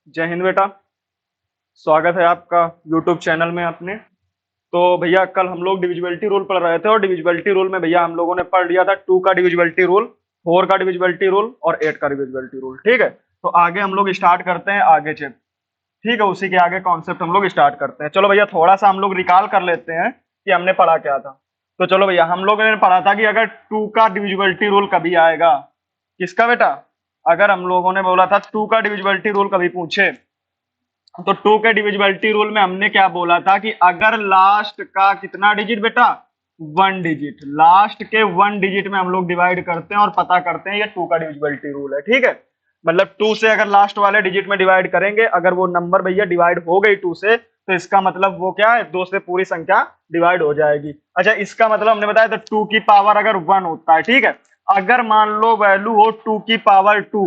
जय हिंद बेटा। स्वागत है आपका यूट्यूब चैनल में अपने। तो भैया कल हम लोग डिविजिबिलिटी रूल पढ़ रहे थे और डिविजिबिलिटी रूल में भैया हम लोगों ने पढ़ लिया था 2 का डिविजिबिलिटी रूल, 4 का डिविजिबिलिटी रूल और 8 का डिविजिबिलिटी रूल। ठीक है, तो आगे हम लोग स्टार्ट करते हैं आगे चैप्टर। ठीक है, उसी के आगे कॉन्सेप्ट हम लोग स्टार्ट करते हैं। चलो भैया थोड़ा सा हम लोग रिकॉल कर लेते हैं कि हमने पढ़ा क्या था। तो चलो भैया, हम लोगों ने पढ़ा था कि अगर 2 का डिविजिबिलिटी रूल कभी आएगा, किसका बेटा, अगर हम लोगों ने बोला था 2 का डिविजिबिलिटी रूल कभी पूछे, तो 2 के डिविजिबिलिटी रूल में हमने क्या बोला था कि अगर लास्ट का कितना डिजिट बेटा, 1 डिजिट, लास्ट के 1 डिजिट में हम लोग डिवाइड करते हैं और पता करते हैं, ये 2 का डिविजिबिलिटी रूल है। ठीक है, मतलब 2 से अगर लास्ट वाले डिजिट में डिवाइड करेंगे, अगर वो नंबर भैया डिवाइड हो गई 2 से, तो इसका मतलब वो क्या है, 2 से पूरी संख्या डिवाइड हो जाएगी। अच्छा, इसका मतलब हमने बताया तो 2 की पावर अगर 1 होता है, ठीक है, अगर मान लो वैल्यू हो 2 की पावर 2,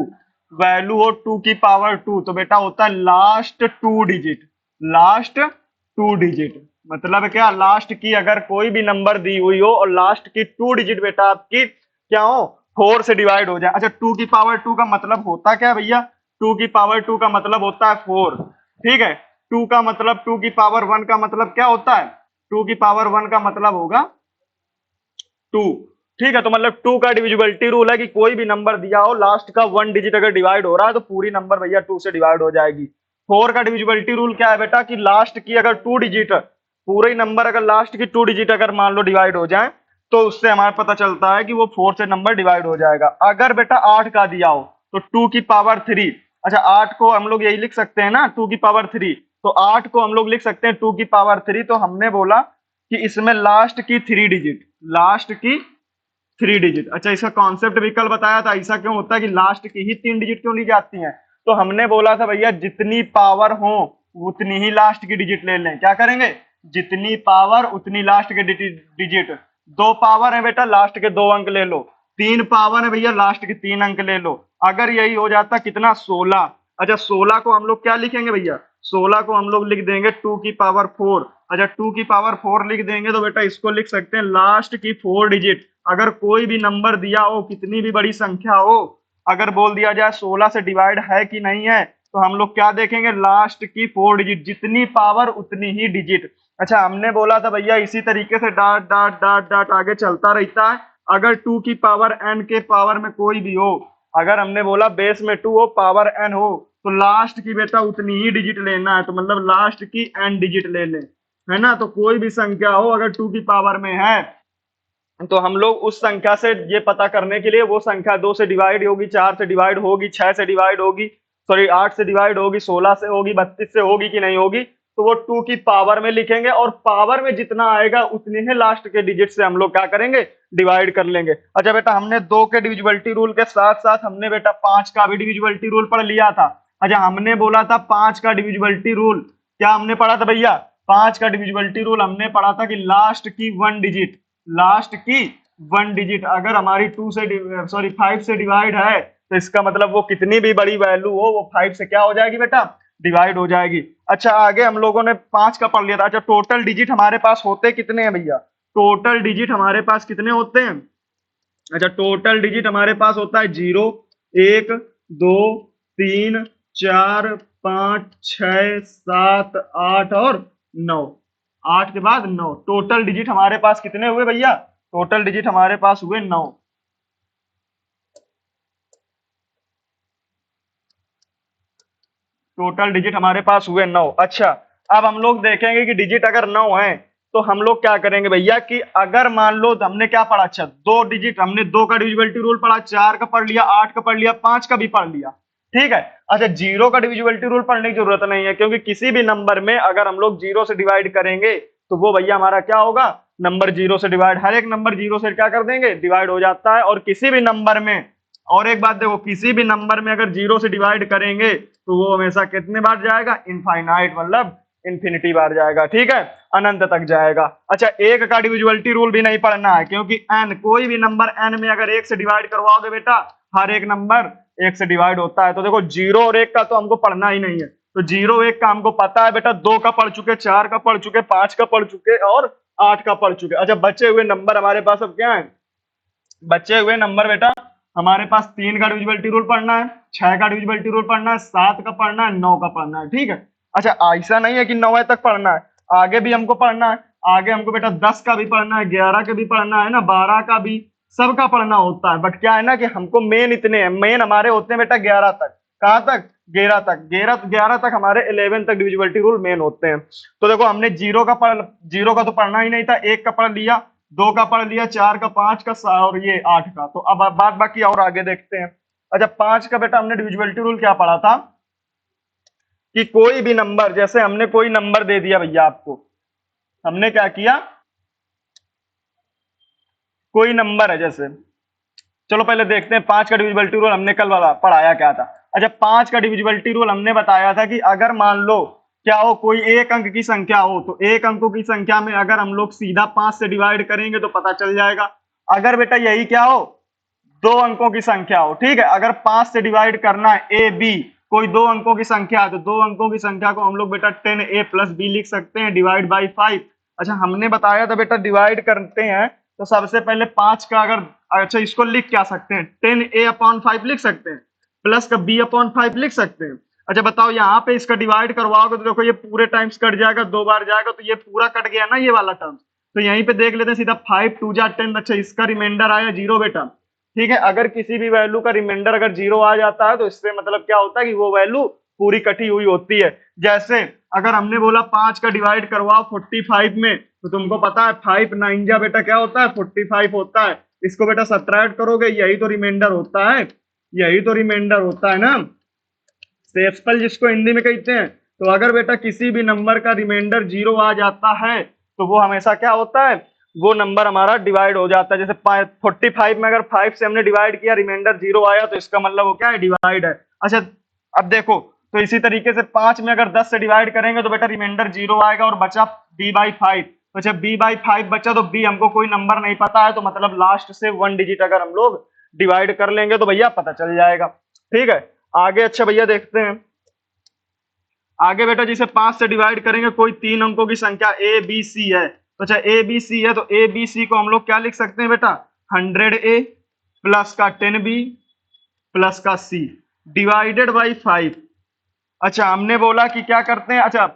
वैल्यू हो 2 की पावर 2, तो बेटा होता है लास्ट 2 डिजिट, लास्ट 2 डिजिट। मतलब क्या, लास्ट की अगर कोई भी नंबर दी हुई हो और लास्ट की 2 डिजिट बेटा आपकी क्या हो, 4 से डिवाइड हो जाए। अच्छा, 2 की पावर 2 का मतलब होता क्या है भैया, 2 की पावर 2 का मतलब होता है 4। ठीक है, 2 का मतलब 2 की पावर 1 का मतलब क्या होता है, 2 की पावर 1 का मतलब होगा 2। ठीक है, तो मतलब 2 का डिविजिबिलिटी रूल है कि कोई भी नंबर दिया हो, लास्ट का 1 डिजिट अगर डिवाइड हो रहा है तो पूरी नंबर भैया 2 से डिवाइड हो जाएगी। 4 का डिविजिबिलिटी रूल क्या है बेटा, कि लास्ट की अगर 2 डिजिट, पूरे नंबर अगर लास्ट की 2 डिजिट अगर मान लो डिवाइड हो जाए, तो उससे हमारा पता चलता है कि वो 4 से नंबर डिवाइड हो जाएगा। अगर बेटा 8 का दिया हो तो 2 की पावर 3, अच्छा 8 को हम लोग यही लिख सकते हैं ना, 2 की पावर 3, तो 8 को हम लोग लिख सकते हैं 2 की पावर 3। तो हमने बोला कि इसमें लास्ट की 3 डिजिट, लास्ट की 3 डिजिट। अच्छा, इसका कॉन्सेप्ट भी कल बताया था, ऐसा क्यों होता है कि लास्ट की ही 3 डिजिट क्यों ली जाती हैं। तो हमने बोला था भैया जितनी पावर हो उतनी ही लास्ट की डिजिट ले लें। क्या करेंगे, जितनी पावर उतनी लास्ट के डिजिट। 2 पावर है बेटा, लास्ट के 2 अंक ले लो। 3 पावर है भैया, लास्ट के 3 अंक ले लो। अगर यही हो जाता कितना, 16। अच्छा, 16 को हम लोग क्या लिखेंगे भैया, 16 को हम लोग लिख देंगे 2 की पावर 4। अच्छा, 2 की पावर 4 लिख देंगे तो बेटा इसको लिख सकते हैं लास्ट की 4 डिजिट। अगर कोई भी नंबर दिया हो, कितनी भी बड़ी संख्या हो, अगर बोल दिया जाए 16 से डिवाइड है कि नहीं है, तो हम लोग क्या देखेंगे, लास्ट की 4 डिजिट, जितनी पावर उतनी ही डिजिट। अच्छा, हमने बोला था भैया इसी तरीके से डॉट डॉट डॉट डॉट आगे चलता रहता है। अगर 2 की पावर n के पावर में कोई भी हो, अगर हमने बोला बेस में 2 हो, पावर n हो, तो लास्ट की बेटा उतनी ही डिजिट लेना है। तो मतलब लास्ट की n डिजिट ले लें, है ना। तो कोई भी संख्या हो अगर 2 की पावर में है, तो हम लोग उस संख्या से ये पता करने के लिए, वो संख्या 2 से डिवाइड होगी, 4 से डिवाइड होगी, 6 से डिवाइड होगी, सॉरी 8 से डिवाइड होगी, 16 से होगी, 32 से होगी कि नहीं होगी, तो वो 2 की पावर में लिखेंगे और पावर में जितना आएगा उतने ही लास्ट के डिजिट से हम लोग क्या करेंगे, डिवाइड कर लेंगे। अच्छा बेटा, हमने 2 के डिविजिबिलिटी रूल के साथ साथ हमने बेटा 5 का भी डिविजिबिलिटी रूल पढ़ लिया था। अच्छा, हमने बोला था 5 का डिविजिबिलिटी रूल, क्या हमने पढ़ा था भैया, 5 का डिविजिबिलिटी रूल हमने पढ़ा था कि लास्ट की 1 डिजिट, लास्ट की 1 डिजिट अगर हमारी 2 से सॉरी 5 से डिवाइड है, तो इसका मतलब वो कितनी भी बड़ी वैल्यू हो वो 5 से क्या हो जाएगी बेटा, डिवाइड हो जाएगी। अच्छा, आगे हम लोगों ने 5 का पढ़ लिया था। अच्छा, टोटल डिजिट हमारे पास होते कितने हैं भैया, टोटल डिजिट हमारे पास कितने होते हैं। अच्छा, टोटल डिजिट हमारे पास होता है 0, 1, 2, 3, 4, 5, 6, 7, 8 और 9। 8 के बाद 9, टोटल डिजिट हमारे पास कितने हुए भैया, टोटल डिजिट हमारे पास हुए 9। टोटल डिजिट हमारे पास हुए 9। अच्छा, अब हम लोग देखेंगे कि डिजिट अगर 9 है तो हम लोग क्या करेंगे भैया, कि अगर मान लो हमने क्या पढ़ा, अच्छा 2 डिजिट, हमने 2 का डिविजिबिलिटी रूल पढ़ा, 4 का पढ़ लिया, 8 का पढ़ लिया, 5 का भी पढ़ लिया। ठीक है। अच्छा, 0 का डिविजिबिलिटी रूल पढ़ने की जरूरत नहीं है, क्योंकि किसी भी नंबर में अगर हम लोग 0 से डिवाइड करेंगे तो वो भैया हमारा क्या होगा, नंबर 0 से डिवाइड, हर एक नंबर 0 से क्या कर देंगे, डिवाइड हो जाता है। और किसी भी नंबर में, और एक बात देखो, किसी भी नंबर में अगर 0 से डिवाइड करेंगे तो वो हमेशा कितने बार जाएगा, इनफाइनाइट, मतलब इन्फिनिटी बार जाएगा। ठीक है, अनंत तक जाएगा। अच्छा, 1 का डिविजिबिलिटी रूल भी नहीं पढ़ना है, क्योंकि n, कोई भी नंबर n में अगर 1 से डिवाइड करवाओगे बेटा, हर एक नंबर 1 से डिवाइड होता है। तो देखो 0 और 1 का तो हमको पढ़ना ही नहीं है, तो 0 1 का हमको पता है बेटा, 2 का पढ़ चुके, 4 का पढ़ चुके, 5 का पढ़ चुके और 8 का पढ़ चुके। अच्छा, बचे हुए नंबर हमारे पास अब क्या है, बचे हुए नंबर बेटा हमारे पास 3 का डिविजिबिलिटी रूल पढ़ना है, 6 का डिविजिबिलिटी रूल पढ़ना है, 7 का पढ़ना है, 9 का पढ़ना है, ठीक है। अच्छा ऐसा नहीं है कि 9 तक पढ़ना है, आगे भी हमको पढ़ना है। आगे हमको बेटा 10 का भी पढ़ना है, 11 का भी पढ़ना है ना, 12 का भी, सबका पढ़ना होता है। बट क्या है ना कि हमको मेन इतने हैं, मेन हमारे होते हैं बेटा 11 तक। कहाँ तक? 11 तक। 11 तक हमारे 11 तक डिविजिबिलिटी रूल मेन होते हैं। तो देखो हमने जीरो का तो पढ़ना ही नहीं था, 1 का पढ़ लिया, 2 का पढ़ लिया, 4 का, 5 का और ये 8 का। तो अब बात बाकी और आगे देखते हैं। अच्छा 5 का बेटा हमने डिविजिबिलिटी रूल क्या पढ़ा था कि कोई भी नंबर, जैसे हमने कोई नंबर दे दिया भैया आपको, हमने क्या किया, कोई नंबर है जैसे, चलो पहले देखते हैं 5 का डिविजिबिलिटी रूल हमने कल वाला पढ़ाया क्या था। अच्छा 5 का डिविजिबिलिटी रूल हमने बताया था कि अगर मान लो क्या हो, कोई एक अंक की संख्या हो, तो एक अंकों की संख्या में अगर हम लोग सीधा 5 से डिवाइड करेंगे तो पता चल जाएगा। अगर बेटा यही क्या हो, 2 अंकों की संख्या हो, ठीक है, अगर 5 से डिवाइड करना है ए बी, कोई 2 अंकों की संख्या है, तो 2 अंकों की संख्या को हम लोग बेटा 10a प्लस बी लिख सकते हैं डिवाइड बाई 5। अच्छा हमने बताया था बेटा डिवाइड करते हैं तो सबसे पहले 5 का अगर, अच्छा इसको लिख क्या सकते हैं, 10a अपॉन 5 लिख सकते हैं, प्लस का b अपॉन 5 लिख सकते हैं। अच्छा बताओ यहाँ पे इसका डिवाइड करवाओगे तो देखो ये पूरे टाइम्स कट जाएगा, 2 बार जाएगा तो ये पूरा कट गया ना ये वाला टर्म। तो यहीं पे देख लेते हैं सीधा 5 2 जा 10। अच्छा इसका रिमाइंडर आया 0 बेटा, ठीक है। अगर किसी भी वैल्यू का रिमाइंडर अगर 0 आ जाता है तो इससे मतलब क्या होता है कि वो वैल्यू पूरी कटी हुई होती है। जैसे अगर हमने बोला 5 का डिवाइड करवाओ 45 में, तो तुमको पता है 5 9 जा बेटा क्या होता है, 45 होता है। इसको बेटा सब्ट्रैक्ट करोगे, यही तो रिमाइंडर होता है, यही तो रिमाइंडर होता है ना, शेषफल जिसको हिंदी में कहते हैं। तो अगर बेटा किसी भी नंबर का रिमाइंडर 0 आ जाता है तो वो हमेशा क्या होता है, वो नंबर हमारा डिवाइड हो जाता है। जैसे 45 में अगर 5 से हमने डिवाइड किया, रिमाइंडर 0 आया, तो इसका मतलब वो क्या है, डिवाइड है। अच्छा अब देखो, तो इसी तरीके से 5 में अगर 10 से डिवाइड करेंगे तो बेटा रिमाइंडर 0 आएगा और बचा b/5। तो जब b/5 बचा तो b हमको कोई नंबर नहीं पता है, तो मतलब लास्ट से 1 डिजिट अगर हम लोग डिवाइड कर लेंगे तो भैया पता चल जाएगा, ठीक है। आगे अच्छा भैया देखते हैं, आगे बेटा जिसे 5 से डिवाइड करेंगे, कोई 3 अंकों की संख्या ए बी सी है। तो अच्छा ए बी सी है तो ए बी सी को हम लोग क्या लिख सकते हैं बेटा, 100a प्लस का 10b प्लस का c डिवाइडेड बाई 5। अच्छा हमने बोला कि क्या करते हैं, अच्छा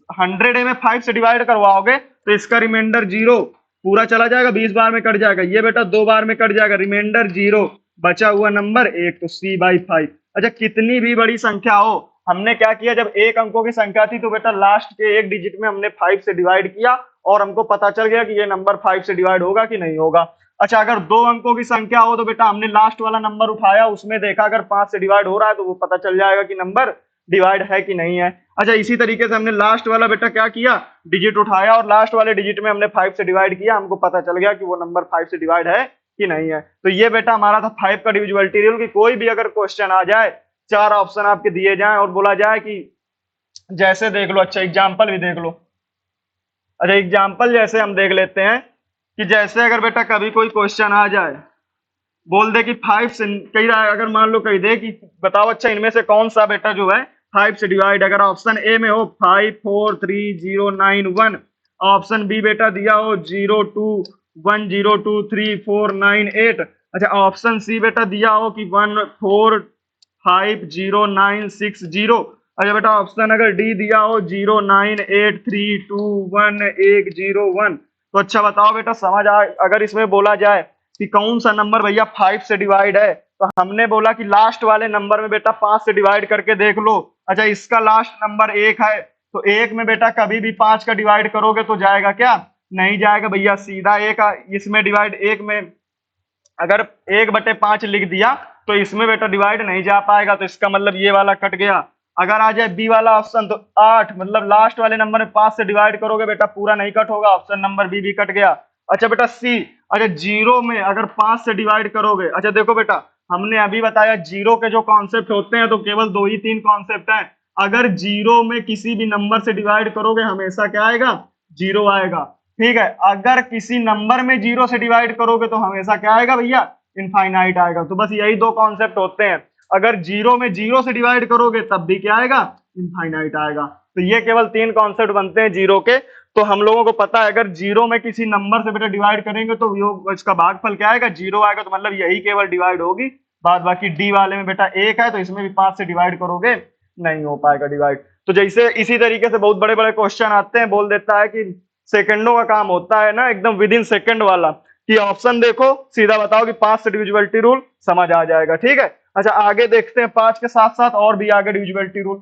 100a में 5 से डिवाइड करवाओगे तो इसका रिमाइंडर 0 पूरा चला जाएगा, 20 बार में कट जाएगा, ये बेटा 2 बार में कट जाएगा, रिमाइंडर 0, बचा हुआ नंबर 1, तो c/5। अच्छा कितनी भी बड़ी संख्या हो, हमने क्या किया, जब एक अंकों की संख्या थी तो बेटा लास्ट के एक डिजिट में हमने 5 से डिवाइड किया और हमको पता चल गया कि ये नंबर 5 से डिवाइड होगा कि नहीं होगा। अच्छा अगर 2 अंकों की संख्या हो तो बेटा हमने लास्ट वाला नंबर उठाया, उसमें देखा अगर 5 से डिवाइड हो रहा है तो वो पता चल जाएगा कि नंबर डिवाइड है कि नहीं है। अच्छा इसी तरीके से हमने लास्ट वाला बेटा क्या किया, डिजिट उठाया और लास्ट वाले डिजिट में हमने 5 से डिवाइड किया, हमको पता चल गया कि वो नंबर 5 से डिवाइड है कि नहीं है। तो ये बेटा हमारा था 5 का डिविजिबिलिटी रूल, कि कोई भी अगर क्वेश्चन आ जाए, 4 ऑप्शन आपके दिए जाएं और बोला जाए कि जैसे देख लो, अच्छा एग्जाम्पल भी देख लो। अच्छा एग्जाम्पल जैसे हम देख लेते हैं कि जैसे अगर बेटा कभी कोई क्वेश्चन आ जाए, बोल दे कि 5 से कही रहा है, अगर मान लो कही दे कि बताओ अच्छा इनमें से कौन सा बेटा जो है 5 से डिवाइड, अगर ऑप्शन ए में हो 5 4 3 0 9 1, ऑप्शन बी बेटा दिया हो 0 2 1 0 2 3 4 9 8, अच्छा ऑप्शन सी बेटा दिया हो कि 1 4 5 0 9 6 0, अच्छा बेटा ऑप्शन अगर डी दिया हो 0 9 8 3 2 1 1 0 1। तो अच्छा बताओ बेटा समझ आ, अगर इसमें बोला जाए कि कौन सा नंबर भैया 5 से डिवाइड है, तो हमने बोला कि लास्ट वाले नंबर में बेटा 5 से डिवाइड करके देख लो। अच्छा इसका लास्ट नंबर 1 है, तो 1 में बेटा कभी भी 5 का डिवाइड करोगे तो जाएगा क्या, नहीं जाएगा भैया, सीधा 1 इसमें डिवाइड, 1 में अगर 1/5 लिख दिया तो इसमें बेटा डिवाइड नहीं जा पाएगा, तो इसका मतलब ये वाला कट गया। अगर आ जाए बी वाला ऑप्शन तो 8, मतलब लास्ट वाले नंबर में 5 से डिवाइड करोगे बेटा पूरा नहीं कट होगा, ऑप्शन नंबर बी भी कट गया। अच्छा बेटा सी, अच्छा 0 में अगर 5 से डिवाइड करोगे, अच्छा देखो बेटा हमने अभी बताया 0 के जो कॉन्सेप्ट होते हैं तो केवल 2 ही 3 कॉन्सेप्ट हैं। अगर 0 में किसी भी नंबर से डिवाइड करोगे हमेशा क्या आएगा, 0 आएगा, ठीक है। अगर किसी नंबर में 0 से डिवाइड करोगे तो हमेशा क्या आएगा भैया, इनफाइनाइट आएगा। तो बस यही 2 कॉन्सेप्ट होते हैं, अगर 0 में 0 से डिवाइड करोगे तब भी क्या आएगा, इनफाइनाइट आएगा। तो ये केवल 3 कॉन्सेप्ट बनते हैं 0 के, तो हम लोगों को पता है अगर जीरो में किसी नंबर से बेटा डिवाइड करेंगे तो इसका भागफल क्या आएगा, जीरो आएगा। तो मतलब यही केवल डिवाइड होगी, बाद बाकी डी वाले में बेटा एक है तो इसमें भी 5 से डिवाइड करोगे नहीं हो पाएगा डिवाइड। तो जैसे इसी तरीके से बहुत बड़े बड़े क्वेश्चन आते हैं, बोल देता है कि सेकंडों का काम होता है ना, एकदम विद इन सेकंड वाला, कि ऑप्शन देखो सीधा बताओ कि 5 से डिविजिबिलिटी रूल, समझ आ जाएगा। ठीक है, अच्छा आगे देखते हैं 5 के साथ साथ और भी आगे डिविजिबिलिटी रूल।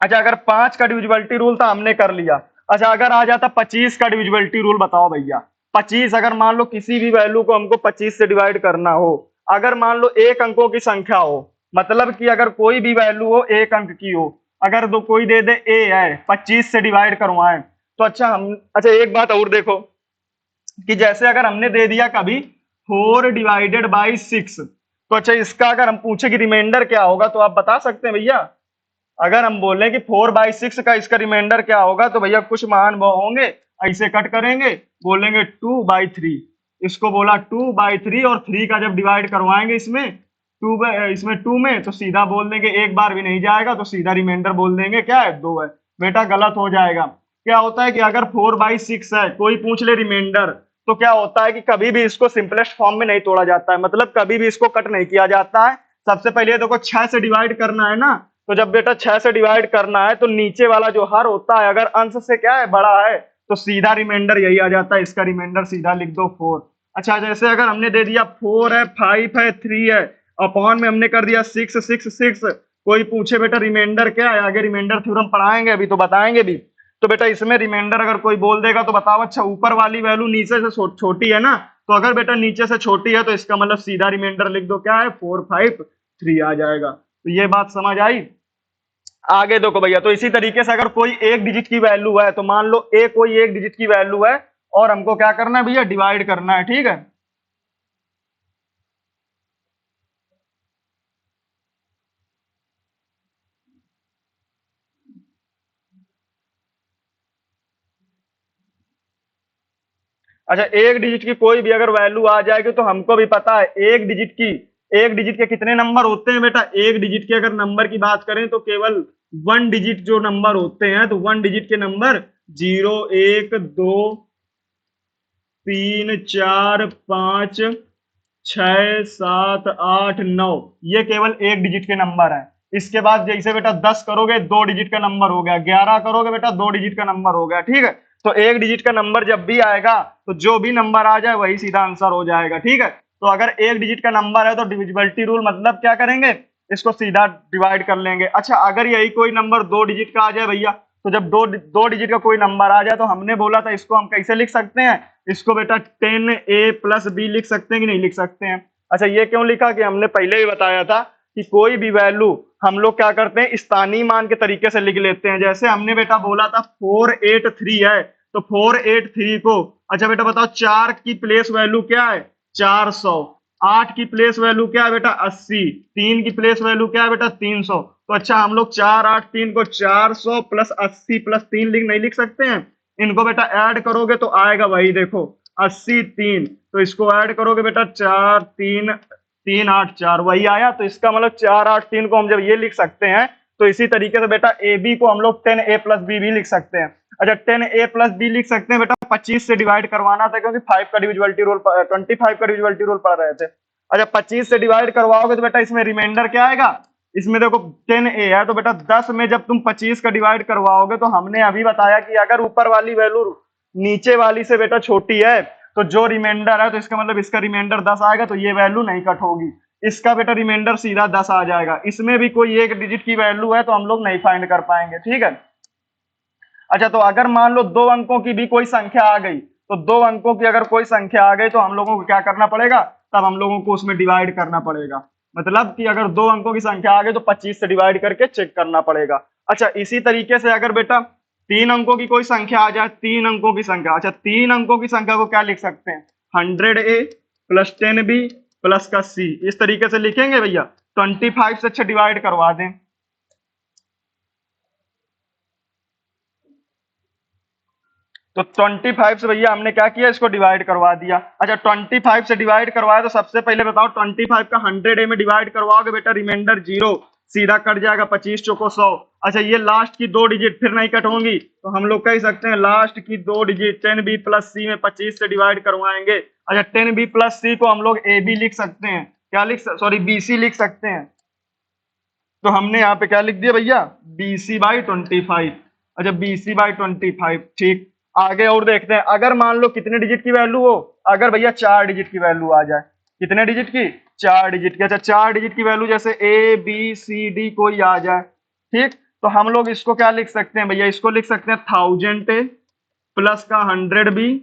अच्छा अगर 5 का डिविजिबिलिटी रूल था हमने कर लिया, अच्छा अगर आ जाता 25 का डिविजिबिलिटी रूल, बताओ भैया 25, अगर मान लो किसी भी वैल्यू को हमको 25 से डिवाइड करना हो, अगर मान लो एक अंकों की संख्या हो, मतलब कि अगर कोई भी वैल्यू हो एक अंक की हो, अगर दो कोई दे दे ए है 25 से डिवाइड करवाएं, तो अच्छा एक बात और देखो कि जैसे अगर हमने दे दिया कभी 4 डिवाइडेड बाई 6, तो अच्छा इसका अगर हम पूछे कि रिमाइंडर क्या होगा, तो आप बता सकते हैं भैया? अगर हम बोले कि 4/6 का इसका रिमाइंडर क्या होगा, तो भैया कुछ मान वो होंगे, ऐसे कट करेंगे, बोलेंगे 2/3, इसको बोला 2/3, और 3 का जब डिवाइड करवाएंगे इसमें इसमें 2 में, तो सीधा बोल देंगे, एक बार भी नहीं जाएगा, तो सीधा रिमाइंडर बोल देंगे क्या है 2 है। बेटा गलत हो जाएगा। क्या होता है कि अगर 4/6 है, कोई पूछ ले रिमाइंडर, तो क्या होता है कि कभी भी इसको सिंपलेस्ट फॉर्म में नहीं तोड़ा जाता है, मतलब कभी भी इसको कट नहीं किया जाता है। सबसे पहले देखो 6 से डिवाइड करना है ना, तो जब बेटा 6 से डिवाइड करना है तो नीचे वाला जो हर होता है अगर अंश से क्या है बड़ा है, तो सीधा रिमाइंडर यही आ जाता है, इसका रिमाइंडर सीधा लिख दो 4। अच्छा जैसे अगर हमने दे दिया 4 है, 5 है, 3 है, अपॉन में हमने कर दिया 6 6 6, कोई पूछे बेटा रिमाइंडर क्या है, आगे रिमाइंडर थ्योरम पढ़ाएंगे, अभी तो बताएंगे भी। तो बेटा इसमें रिमाइंडर अगर कोई बोल देगा तो बताओ, अच्छा ऊपर वाली वैल्यू नीचे से छोटी है ना, तो अगर बेटा नीचे से छोटी है तो इसका मतलब सीधा रिमाइंडर लिख दो क्या है 4 5 3 आ जाएगा। तो ये बात समझ आई? आगे देखो भैया, तो इसी तरीके से अगर कोई एक डिजिट की वैल्यू है, तो मान लो ए कोई एक डिजिट की वैल्यू है और हमको क्या करना है भैया, डिवाइड करना है। ठीक है, अच्छा एक डिजिट की कोई भी अगर वैल्यू आ जाएगी तो हमको भी पता है एक डिजिट के कितने नंबर होते हैं बेटा, एक डिजिट के अगर नंबर की बात करें तो केवल वन डिजिट जो नंबर होते हैं, तो वन डिजिट के नंबर 0 1 2 3 4 5 6 7 8 9, ये केवल एक डिजिट के नंबर है। इसके बाद जैसे बेटा 10 करोगे दो डिजिट का नंबर हो गया, 11 करोगे बेटा दो डिजिट का नंबर हो गया। ठीक है, तो एक डिजिट का नंबर जब भी आएगा तो जो भी नंबर आ जाए वही सीधा आंसर हो जाएगा। ठीक है, तो अगर एक डिजिट का नंबर है तो डिविजिबिलिटी रूल मतलब क्या करेंगे, इसको सीधा डिवाइड कर लेंगे। अच्छा अगर यही कोई नंबर दो डिजिट का आ जाए भैया, तो जब दो डिजिट का कोई नंबर आ जाए तो हमने बोला था इसको हम कैसे लिख सकते हैं, इसको बेटा 10a+b लिख सकते हैं कि नहीं लिख सकते हैं? अच्छा ये क्यों लिखा कि हमने पहले ही बताया था कि कोई भी वैल्यू हम लोग क्या करते हैं स्थानीय मान के तरीके से लिख लेते हैं। जैसे हमने बेटा बोला था 483 है, तो 483 को, अच्छा बेटा बताओ 4 की प्लेस वैल्यू क्या है 400, 8 की प्लेस वैल्यू क्या है बेटा 80, 3 की प्लेस वैल्यू क्या है बेटा 300। तो अच्छा हम लोग 4 8 3 को 400 + 80 + 3 नहीं लिख सकते हैं? इनको बेटा ऐड करोगे तो आएगा वही देखो 80 3, तो इसको ऐड करोगे बेटा 4 3 3 8 4, वही आया। तो इसका मतलब 4 8 3 को हम जब ये लिख सकते हैं, तो इसी तरीके से बेटा ए बी को हम लोग 10a+b भी लिख सकते हैं। अच्छा 10a+b लिख सकते हैं बेटा, 25 से डिवाइड करवाना था क्योंकि 5 का डिविजिबिलिटी रूल 25 का डिविजिबिलिटी रूल पढ़ रहे थे। अच्छा 25 से डिवाइड करवाओगे तो बेटा इसमें रिमाइंडर क्या आएगा, इसमें देखो 10a है, तो बेटा 10 में जब तुम 25 का डिवाइड करवाओगे, तो हमने अभी बताया कि अगर ऊपर वाली वैल्यू नीचे वाली से बेटा छोटी है तो जो रिमाइंडर है, तो इसका मतलब इसका रिमाइंडर 10 आएगा, तो ये वैल्यू नहीं कट होगी, इसका बेटा रिमाइंडर सीधा 10 आ जाएगा। इसमें भी कोई एक डिजिट की वैल्यू है तो हम लोग नहीं फाइंड कर पाएंगे। ठीक है, अच्छा तो अगर मान लो दो अंकों की भी कोई संख्या आ गई, तो दो अंकों की अगर कोई संख्या आ गई तो हम लोगों को क्या करना पड़ेगा, तब हम लोगों को उसमें डिवाइड करना पड़ेगा। मतलब कि अगर दो अंकों की संख्या आ गई तो 25 से डिवाइड करके चेक करना पड़ेगा। अच्छा इसी तरीके से अगर बेटा तीन अंकों की कोई संख्या आ जाए, तीन अंकों की संख्या, अच्छा तीन अंकों की संख्या को क्या लिख सकते हैं, 100a + 10b + का c, इस तरीके से लिखेंगे भैया। 25 से अच्छा डिवाइड करवा दें, तो 25 से भैया हमने क्या किया, इसको डिवाइड करवा दिया। अच्छा 25 से डिवाइड करवाया तो सबसे पहले बताओ 25 का 100a में डिवाइड करवाओगे बेटा, रिमाइंडर 0 सीधा कट जाएगा, 25 चौको 100। अच्छा ये लास्ट की 2 डिजिट फिर नहीं कट होंगी, तो हम लोग कह सकते हैं लास्ट की 2 डिजिट 10b प्लस सी में 25 से डिवाइड करवाएंगे। अच्छा 10b प्लस सी को हम लोग ए बी लिख सकते हैं, क्या लिख सॉरी बी सी लिख सकते हैं। तो हमने यहाँ पे क्या लिख दिया भैया, BC/25। अच्छा BC/25, ठीक। आगे और देखते हैं, अगर मान लो कितने डिजिट की वैल्यू हो, अगर भैया 4 डिजिट की वैल्यू आ जाए, कितने डिजिट की, 4 डिजिट की। अच्छा 4 डिजिट की वैल्यू जैसे ABCD कोई आ जाए, ठीक, तो हम लोग इसको क्या लिख सकते हैं भैया, इसको लिख सकते हैं 1000 प्लस का 100B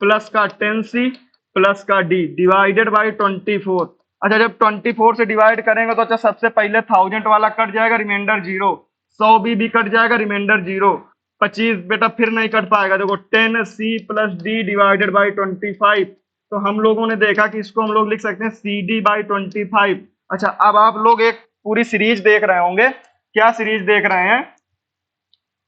प्लस का 10C प्लस का D डिवाइडेड बाई 24। अच्छा जब 24 से डिवाइड करेंगे तो अच्छा सबसे पहले 1000 वाला कट जाएगा, रिमाइंडर 0, 100B भी कट जाएगा, रिमाइंडर 0, 25 बेटा फिर नहीं कट पाएगा, देखो 10C plus D divided by 25। तो हम लोगों ने देखा कि इसको हम लोग लिख सकते हैं CD/25। अच्छा अब आप लोग एक पूरी सीरीज देख रहे होंगे, क्या सीरीज देख रहे हैं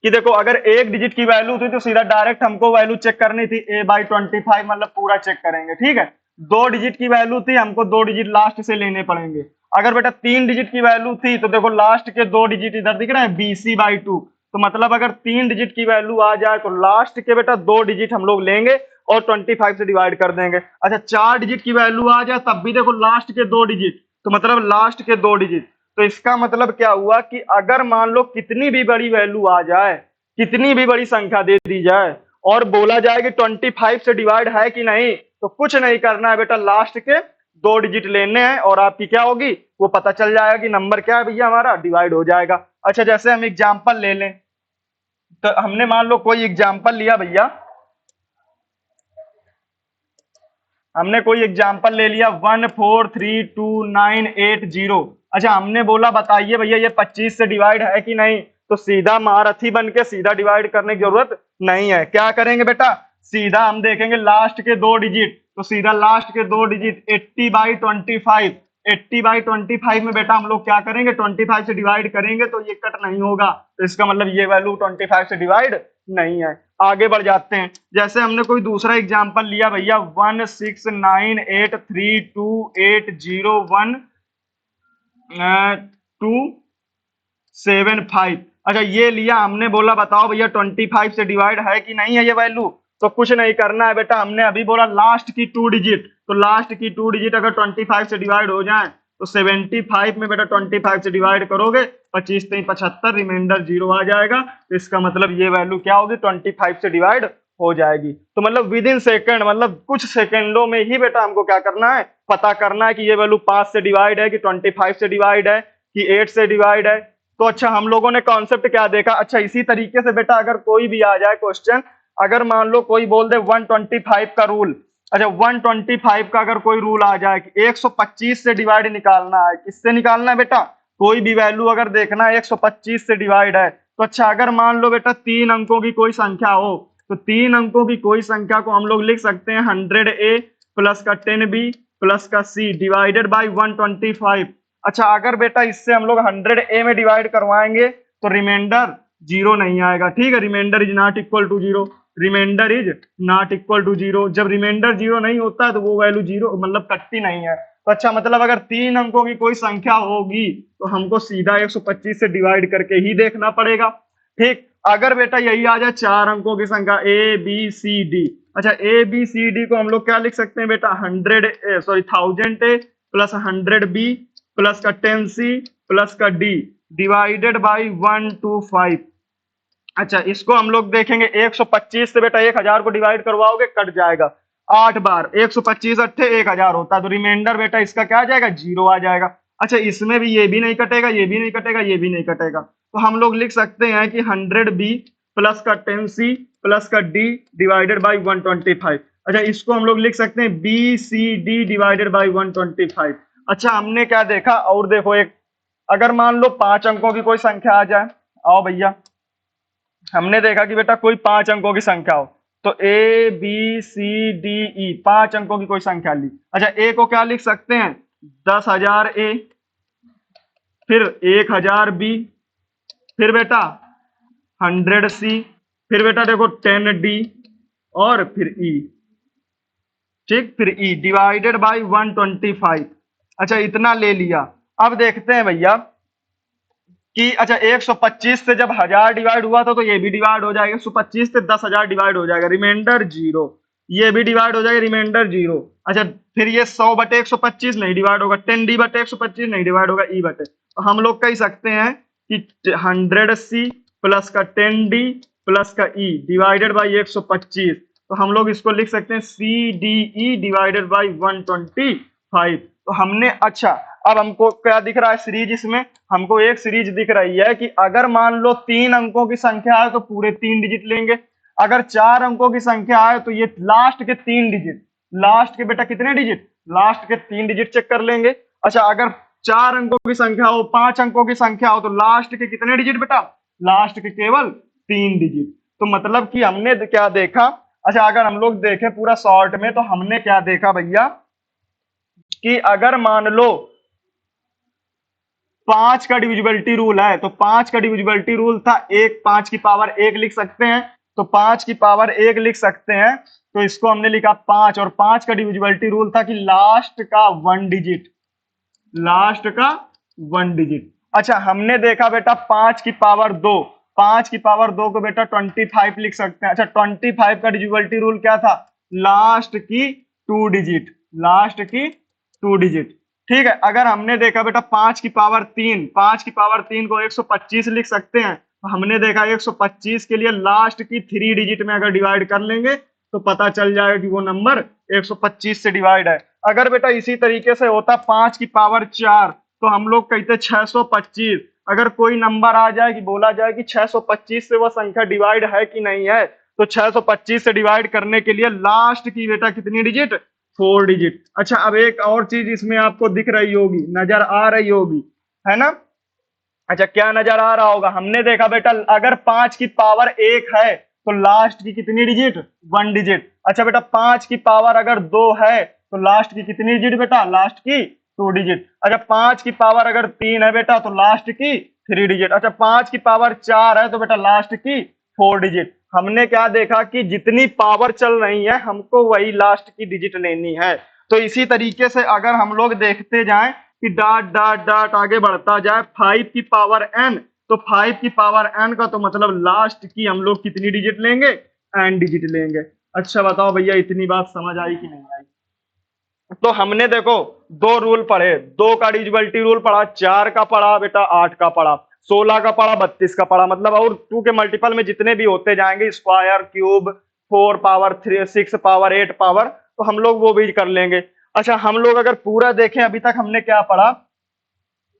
कि देखो अगर एक डिजिट की वैल्यू थी तो सीधा डायरेक्ट हमको वैल्यू चेक करनी थी A/25, मतलब पूरा चेक करेंगे, ठीक है। 2 डिजिट की वैल्यू थी, हमको 2 डिजिट लास्ट से लेने पड़ेंगे। अगर बेटा 3 डिजिट की वैल्यू थी तो देखो लास्ट के 2 डिजिट इधर दिख रहे हैं BC/2, तो मतलब अगर 3 डिजिट की वैल्यू आ जाए तो लास्ट के बेटा 2 डिजिट हम लोग लेंगे और 25 से डिवाइड कर देंगे। अच्छा 4 डिजिट की वैल्यू आ जाए तब भी देखो लास्ट के 2 डिजिट, तो मतलब लास्ट के 2 डिजिट। तो इसका मतलब क्या हुआ कि अगर मान लो कितनी भी बड़ी वैल्यू आ जाए, कितनी भी बड़ी संख्या दे दी जाए और बोला जाए कि 25 से डिवाइड है कि नहीं, तो कुछ नहीं करना है बेटा, लास्ट के 2 डिजिट लेने हैं और आपकी क्या होगी वो पता चल जाएगा कि नंबर क्या है भैया हमारा, डिवाइड हो जाएगा। अच्छा जैसे हम एग्जांपल ले लें, तो हमने मान लो कोई एग्जांपल लिया भैया, हमने कोई एग्जांपल ले लिया 1432980। अच्छा हमने बोला बताइए भैया ये 25 से डिवाइड है कि नहीं, तो सीधा महारथी बन के सीधा डिवाइड करने की जरूरत नहीं है। क्या करेंगे बेटा, सीधा हम देखेंगे लास्ट के 2 डिजिट, तो सीधा लास्ट के 2 डिजिट 80/25, 80/25 में बेटा हम लोग क्या करेंगे 25 से डिवाइड करेंगे तो ये कट नहीं होगा, तो इसका मतलब ये वैल्यू 25 से डिवाइड नहीं है। आगे बढ़ जाते हैं, जैसे हमने कोई दूसरा एग्जांपल लिया भैया 16983280275। अच्छा ये लिया, हमने बोला बताओ भैया 25 से डिवाइड है कि नहीं है ये वैल्यू, तो कुछ नहीं करना है बेटा, हमने अभी बोला लास्ट की 2 डिजिट, तो लास्ट की 2 डिजिट अगर 25 से डिवाइड हो जाए तो 75 में बेटा 25 से डिवाइड करोगे 25 3 75, रिमाइंडर 0 आ जाएगा, तो इसका मतलब ये वैल्यू क्या होगी 25 से डिवाइड हो जाएगी। तो मतलब विद इन सेकेंड, मतलब कुछ सेकेंडों में ही बेटा हमको क्या करना है, पता करना है कि ये वैल्यू 5 से डिवाइड है कि 25 से डिवाइड है कि 8 से डिवाइड है। तो अच्छा हम लोगों ने कॉन्सेप्ट क्या देखा, अच्छा इसी तरीके से बेटा अगर कोई भी आ जाए क्वेश्चन, अगर मान लो कोई बोल दे 125 का रूल, अच्छा 125 का अगर कोई रूल आ जाए कि 125 से डिवाइड निकालना है, किससे निकालना है बेटा, कोई भी वैल्यू अगर देखना है 125 से डिवाइड है, तो अच्छा अगर मान लो बेटा 3 अंकों की कोई संख्या हो, तो 3 अंकों की कोई संख्या को हम लोग लिख सकते हैं 100A प्लस का 10B प्लस का C डिवाइडेड बाई 125। अच्छा अगर बेटा इससे हम लोग 100A में डिवाइड करवाएंगे तो रिमाइंडर 0 नहीं आएगा, ठीक है, reminder is not equal to 0, reminder is not equal to 0। जब रिमाइंडर 0 नहीं होता है तो वो वैल्यू 0 मतलब कटती नहीं है। तो अच्छा मतलब अगर 3 अंकों की कोई संख्या होगी तो हमको सीधा 125 से डिवाइड करके ही देखना पड़ेगा, ठीक। अगर बेटा यही आ जाए 4 अंकों की संख्या ABCD, अच्छा ABCD को हम लोग क्या लिख सकते हैं बेटा 1000A प्लस 100B प्लस का 10C प्लस का D डिवाइडेड बाई 125। अच्छा इसको हम लोग देखेंगे 125 से बेटा 1000 को डिवाइड करवाओगे कट जाएगा 8 बार, 125 अट्ठे 1000 होता है, तो रिमाइंडर बेटा इसका क्या आ जाएगा 0 आ जाएगा। अच्छा इसमें भी ये भी नहीं कटेगा, ये भी नहीं कटेगा, ये भी नहीं कटेगा, तो हम लोग लिख सकते हैं कि 100B प्लस का 10C प्लस का D डिवाइडेड बाई 125। अच्छा इसको हम लोग लिख सकते हैं BCD डिवाइडेड बाई 125। अच्छा हमने क्या देखा, और देखो एक, अगर मान लो 5 अंकों की कोई संख्या आ जाए, आओ भैया, हमने देखा कि बेटा कोई 5 अंकों की संख्या हो, तो ABCDE 5 अंकों की कोई संख्या ली। अच्छा ए को क्या लिख सकते हैं 10,000A, फिर 1000B, फिर बेटा 100C, फिर बेटा देखो 10D और फिर E, ठीक, फिर E डिवाइडेड बाई 125। अच्छा इतना ले लिया। अब देखते हैं भैया कि अच्छा 125 से जब 1000 डिवाइड हुआ था तो ये भी डिवाइड हो जाएगा, 125 से 10,000 डिवाइड हो जाएगा, रिमाइंडर 0, ये भी डिवाइड हो जाएगा, रिमाइंडर 0। अच्छा फिर ये 100 बटे 125 नहीं डिवाइड होगा, 10d बटे 125 नहीं डिवाइड होगा, ई बटे, तो हम लोग कह सकते हैं कि 100c प्लस का 10d प्लस का ई डिवाइडेड बाई 125, तो हम लोग इसको लिख सकते हैं CDE डिवाइडेड बाई 125। तो हमने, अच्छा अब हमको क्या दिख रहा है सीरीज, इसमें हमको एक सीरीज दिख रही है कि अगर मान लो 3 अंकों की संख्या है तो पूरे 3 डिजिट लेंगे, अगर 4 अंकों की संख्या है तो ये लास्ट के 3 डिजिट, लास्ट के बेटा कितने डिजिट, लास्ट के 3 डिजिट चेक कर लेंगे। अच्छा अगर 4 अंकों की संख्या हो, 5 अंकों की संख्या हो, तो लास्ट के कितने डिजिट बेटा, लास्ट के केवल 3 डिजिट। तो मतलब कि हमने क्या देखा, अच्छा अगर हम लोग देखें पूरा शॉर्ट में, तो हमने क्या देखा भैया कि अगर मान लो 5 का डिविजिबिलिटी रूल है, तो 5 का डिविजिबिलिटी रूल था 1, 5 की पावर 1 लिख सकते हैं, तो 5 की पावर 1 लिख सकते हैं, तो इसको हमने लिखा 5, और 5 का डिविजिबिलिटी रूल था कि लास्ट का 1 डिजिट, लास्ट का 1 डिजिट। अच्छा हमने देखा बेटा 5 की पावर 2, 5 की पावर 2 को बेटा 25 लिख सकते हैं। अच्छा 25 का डिविजिबिलिटी रूल क्या था, लास्ट की 2 डिजिट, लास्ट की 2 डिजिट। ठीक है, अगर हमने देखा बेटा 5 की पावर 3, 5 की पावर 3 को 125 लिख सकते हैं, तो हमने देखा 125 के लिए लास्ट की 3 डिजिट में अगर डिवाइड कर लेंगे तो पता चल जाएगा कि वो नंबर 125 से डिवाइड है। अगर बेटा इसी तरीके से होता 5 की पावर 4, तो हम लोग कहते 625। अगर कोई नंबर आ जाए कि बोला जाए कि 625 से वह संख्या डिवाइड है कि नहीं है, तो 625 से डिवाइड करने के लिए लास्ट की बेटा कितनी डिजिट, 4 डिजिट। अच्छा अब एक और चीज इसमें आपको दिख रही होगी, नजर आ रही होगी, है ना। अच्छा क्या नजर आ रहा होगा, हमने देखा बेटा अगर 5 की पावर 1 है तो लास्ट की कितनी डिजिट, 1 डिजिट। अच्छा बेटा 5 की पावर अगर 2 है तो लास्ट की कितनी डिजिट बेटा, लास्ट की 2 डिजिट। अच्छा 5 की पावर अगर 3 है बेटा तो लास्ट की 3 डिजिट। अच्छा 5 की पावर 4 है तो बेटा लास्ट की 4 डिजिट। हमने क्या देखा कि जितनी पावर चल रही है हमको वही लास्ट की डिजिट लेनी है। तो इसी तरीके से अगर हम लोग देखते जाएं कि डॉट डॉट डॉट आगे बढ़ता जाए 5 की पावर n, तो 5 की पावर n का तो मतलब लास्ट की हम लोग कितनी डिजिट लेंगे, n डिजिट लेंगे। अच्छा बताओ भैया इतनी बात समझ आई कि नहीं आई। तो हमने देखो 2 रूल पढ़े, 2 का डिविजिबिलिटी रूल पढ़ा, 4 का पढ़ा बेटा, 8 का पढ़ा, 16 का पढ़ा, 32 का पढ़ा, मतलब और 2 के मल्टीपल में जितने भी होते जाएंगे, square, cube, 4 power 3, 6 power, 8 power, तो हम लोग वो भी कर लेंगे। अच्छा हम लोग अगर पूरा देखें अभी तक हमने क्या पढ़ा,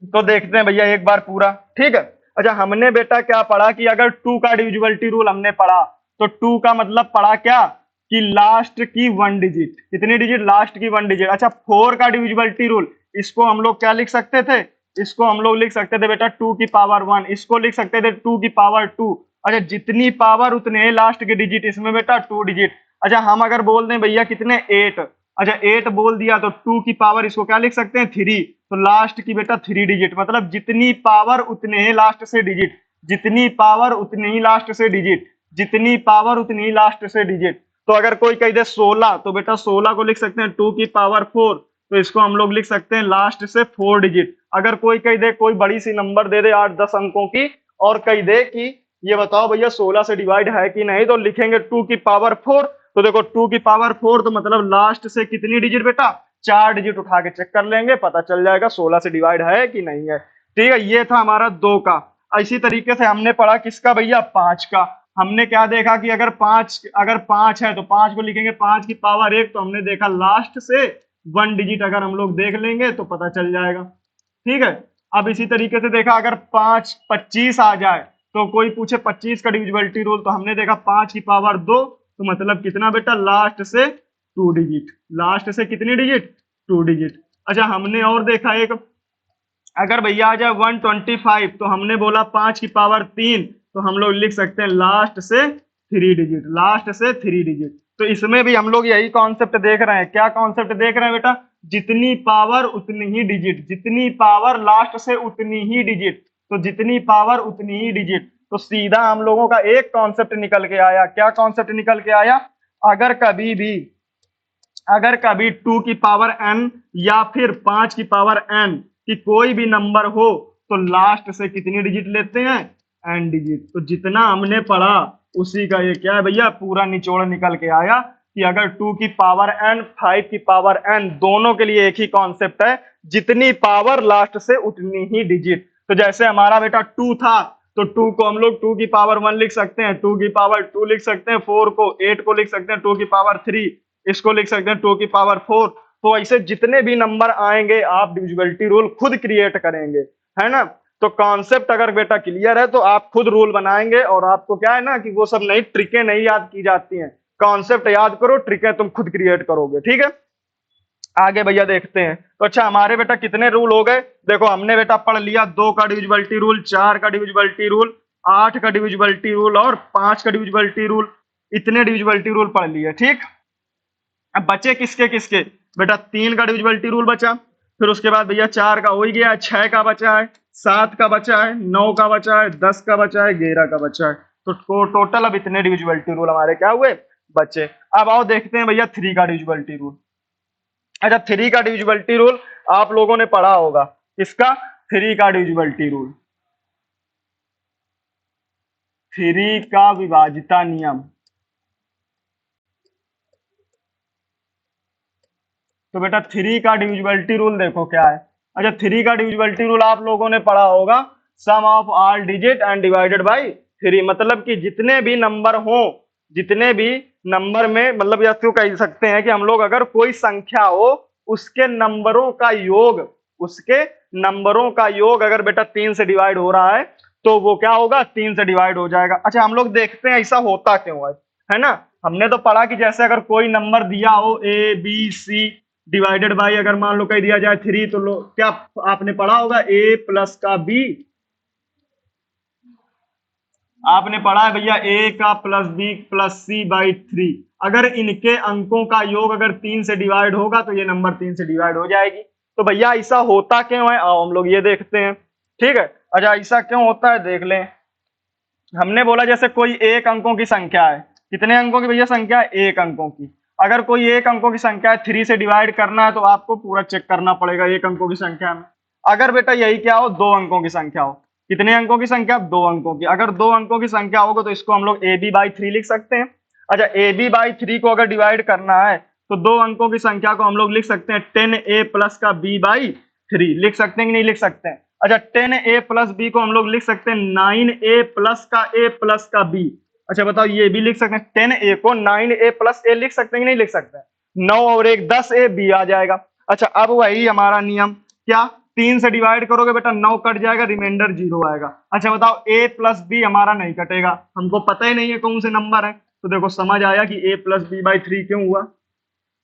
तो देखते हैं भैया एक बार पूरा, ठीक है। अच्छा हमने बेटा क्या पढ़ा कि अगर 2 का डिविजिबिलिटी रूल हमने पढ़ा, तो 2 का मतलब पढ़ा क्या कि लास्ट की 1 डिजिट, कितनी डिजिट, लास्ट की 1 डिजिट। अच्छा 4 का डिविजिबिलिटी रूल, इसको हम लोग क्या लिख सकते थे, इसको हम लोग लिख सकते थे बेटा 2 की पावर 1, इसको लिख सकते थे 2 की पावर 2। अच्छा जितनी पावर उतने लास्ट के डिजिट, इसमें बेटा 2 डिजिट। अच्छा हम अगर बोल दें भैया कितने 8, अच्छा 8 बोल दिया तो 2 की पावर इसको क्या लिख सकते हैं 3, तो लास्ट की बेटा 3 डिजिट, मतलब जितनी पावर उतने ही लास्ट से डिजिट, जितनी पावर उतनी ही लास्ट से डिजिट, जितनी पावर उतनी ही लास्ट से डिजिट। तो अगर कोई कह दे 16, तो बेटा 16 को लिख सकते हैं 2 की पावर 4, तो इसको हम लोग लिख सकते हैं लास्ट से 4 डिजिट। अगर कोई कह दे, कोई बड़ी सी नंबर दे दे 8-10 अंकों की, और कह दे कि ये बताओ भैया 16 से डिवाइड है कि नहीं, तो लिखेंगे 2 की पावर 4। तो देखो 2 की पावर 4 तो मतलब लास्ट से कितनी डिजिट बेटा, 4 डिजिट उठा के चेक कर लेंगे, पता चल जाएगा 16 से डिवाइड है कि नहीं है। ठीक है, ये था हमारा 2 का। इसी तरीके से हमने पढ़ा किसका भैया, 5 का। हमने क्या देखा कि अगर 5 है तो 5 को लिखेंगे 5 की पावर 1, तो हमने देखा लास्ट से 1 डिजिट अगर हम लोग देख लेंगे तो पता चल जाएगा। ठीक है, अब इसी तरीके से देखा अगर 25 आ जाए, तो कोई पूछे 25 का डिविजिबिलिटी रूल, तो हमने देखा 5 की पावर 2, तो मतलब कितना बेटा, लास्ट से 2 डिजिट, लास्ट से कितनी डिजिट, 2 डिजिट। अच्छा हमने और देखा एक, अगर भैया आ जाए 125, तो हमने बोला 5 की पावर 3, तो हम लोग लिख सकते हैं लास्ट से 3 डिजिट, लास्ट से 3 डिजिट। तो इसमें भी हम लोग यही कॉन्सेप्ट देख रहे हैं, क्या कॉन्सेप्ट देख रहे हैं बेटा, जितनी पावर उतनी ही डिजिट, जितनी पावर लास्ट से उतनी ही डिजिट, तो जितनी पावर उतनी ही डिजिट। तो सीधा हम लोगों का एक कॉन्सेप्ट निकल के आया, क्या कॉन्सेप्ट निकल के आया, अगर कभी 2 की पावर n या फिर 5 की पावर n की कोई भी नंबर हो, तो लास्ट से कितनी डिजिट लेते हैं, n डिजिट। तो जितना हमने पढ़ा उसी का ये क्या है भैया, पूरा निचोड़ निकल के आया कि अगर 2 की पावर n 5 की पावर n दोनों के लिए एक ही कॉन्सेप्ट है, जितनी पावर लास्ट से उतनी ही डिजिट। तो जैसे हमारा बेटा 2 था तो 2 को हम लोग 2 की पावर 1 लिख सकते हैं, 2 की पावर 2 लिख सकते हैं, 4 को 8 को लिख सकते हैं, 2 की पावर 3 इसको लिख सकते हैं, 2 की पावर 4। तो ऐसे जितने भी नंबर आएंगे आप डिविजिबिलिटी रूल खुद क्रिएट करेंगे, है ना। तो कॉन्सेप्ट अगर बेटा क्लियर है तो आप खुद रूल बनाएंगे, और आपको क्या है ना कि वो सब नहीं, ट्रिकें नहीं याद की जाती हैं, कॉन्सेप्ट याद करो, ट्रिकें तुम खुद क्रिएट करोगे, ठीक है। आगे भैया देखते हैं। तो अच्छा हमारे बेटा कितने रूल हो गए, देखो हमने बेटा पढ़ लिया 2 का डिविजिबिलिटी रूल, 4 का डिविजिबिलिटी रूल, 8 का डिविजिबिलिटी रूल और 5 का डिविजिबिलिटी रूल। इतने डिविजिबिलिटी रूल पढ़ लिए, ठीक। अब बचे किसके किसके, बेटा 3 का डिविजिबिलिटी रूल बचा, फिर उसके बाद भैया 4 का हो ही गया, 6 का बचा है, 7 का बचा है, 9 का बचा है, 10 का बचा है, 11 का बचा है। तो टोटल अब इतने डिविजिबिलिटी रूल हमारे क्या हुए, बचे। अब आओ देखते हैं भैया 3 का डिविजिबिलिटी रूल। अच्छा 3 का डिविजिबिलिटी रूल आप लोगों ने पढ़ा होगा, इसका 3 का डिविजिबिलिटी रूल, 3 का विभाज्यता नियम। तो बेटा 3 का डिविजिबिलिटी रूल देखो क्या है। अच्छा 3 का डिविजिबिलिटी रूल आप लोगों ने पढ़ा होगा, sum of all digit and divided by 3, मतलब कि जितने भी नंबर हो, जितने भी नंबर में, मतलब या तो कह सकते हैं कि हम लोग अगर कोई संख्या हो उसके नंबरों का योग, उसके नंबरों का योग अगर बेटा 3 से डिवाइड हो रहा है तो वो क्या होगा, 3 से डिवाइड हो जाएगा। अच्छा हम लोग देखते हैं ऐसा होता क्यों है ना। हमने तो पढ़ा कि जैसे अगर कोई नंबर दिया हो A B C divided by, अगर मान लो कह दिया जाए 3, तो क्या आपने पढ़ा होगा a प्लस का b, आपने पढ़ा है भैया a का plus b plus c by 3। अगर इनके अंकों का योग अगर 3 से डिवाइड होगा तो ये नंबर 3 से डिवाइड हो जाएगी। तो भैया ऐसा होता क्यों है, आओ हम लोग ये देखते हैं, ठीक है। अच्छा ऐसा क्यों होता है देख लें। हमने बोला जैसे कोई एक अंकों की संख्या है, कितने अंकों की भैया संख्या है, एक अंकों की। अगर कोई एक अंकों की संख्या है 3 से डिवाइड करना है तो आपको पूरा चेक करना पड़ेगा एक अंकों की संख्या में। अगर बेटा यही क्या हो, 2 अंकों की संख्या हो, कितने अंकों की संख्या, 2 अंकों की। अगर 2 अंकों की संख्या होगा तो इसको हम लोग ए बी बाई 3 लिख सकते हैं। अच्छा ए बी बाई 3 को अगर डिवाइड करना है तो 2 अंकों की संख्या को हम लोग लिख सकते हैं 10a प्लस का b बाई 3, लिख सकते हैं कि नहीं लिख सकते हैं। अच्छा 10a प्लस b को हम लोग लिख सकते हैं 9a प्लस का a प्लस का b। अच्छा बताओ ये भी लिख सकते हैं, 10a को 9a प्लस a लिख सकते हैं कि नहीं लिख सकते हैं। 9 और 1 10a b आ जाएगा। अच्छा अब वही हमारा नियम, क्या 3 से डिवाइड करोगे बेटा 9 कट जाएगा, रिमाइंडर 0 आएगा। अच्छा बताओ a प्लस b हमारा नहीं कटेगा, हमको पता ही नहीं है कौन से नंबर है। तो देखो समझ आया कि a प्लस b बाई 3 क्यों हुआ,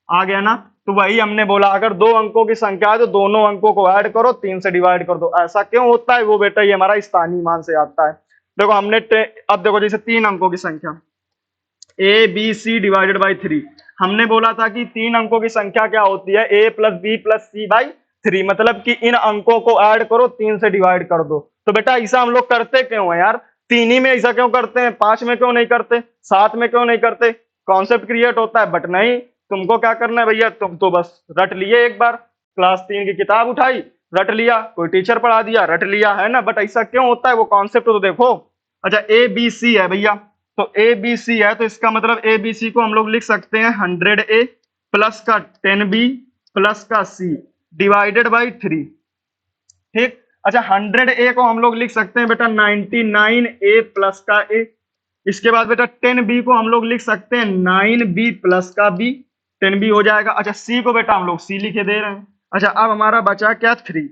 आ गया ना। तो वही हमने बोला अगर 2 अंकों की संख्या है तो दोनों अंकों को ऐड करो, 3 से डिवाइड कर दो। ऐसा क्यों होता है वो बेटा ये हमारा स्थानीय मान से आता है। देखो हमने अब देखो जैसे 3 अंकों की संख्या A B C divided by 3, हमने बोला था कि 3 अंकों की संख्या क्या होती है, a plus B plus C by 3, मतलब कि इन अंकों को ऐड करो 3 से डिवाइड कर दो। तो बेटा ऐसा हम लोग करते क्यों है यार, 3 ही में ऐसा क्यों करते हैं, 5 में क्यों नहीं करते, 7 में क्यों नहीं करते। कॉन्सेप्ट क्रिएट होता है, बट नहीं, तुमको क्या करना है भैया, तुम तो बस रट लिए, एक बार क्लास 3 की किताब उठाई रट लिया, कोई टीचर पढ़ा दिया रट लिया, है ना। बट ऐसा क्यों होता है वो कॉन्सेप्ट तो देखो। अच्छा ए बी सी है भैया, तो ए बी सी है तो इसका मतलब ए बी सी को हम लोग लिख सकते हैं 100a प्लस का 10b प्लस का c डिवाइडेड बाई 3, ठीक। अच्छा 100a को हम लोग लिख सकते हैं बेटा 99a प्लस का a। इसके बाद बेटा 10b को हम लोग लिख सकते हैं 9b प्लस का b, 10b हो जाएगा। अच्छा c को बेटा हम लोग c लिखे दे रहे हैं। अच्छा अब हमारा बचा क्या 3।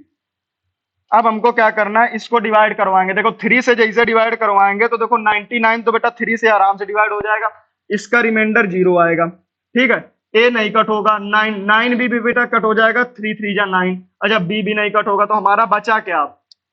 अब हमको क्या करना है, इसको डिवाइड करवाएंगे। देखो 3 से जैसे डिवाइड करवाएंगे तो देखो 99 तो बेटा 3 से आराम से डिवाइड हो जाएगा, इसका रिमाइंडर 0 आएगा, ठीक है। ए नहीं कट होगा, 9 भी बेटा कट हो जाएगा, 3 3 जा 9। अच्छा बी भी नहीं कट होगा, तो हमारा बचा क्या,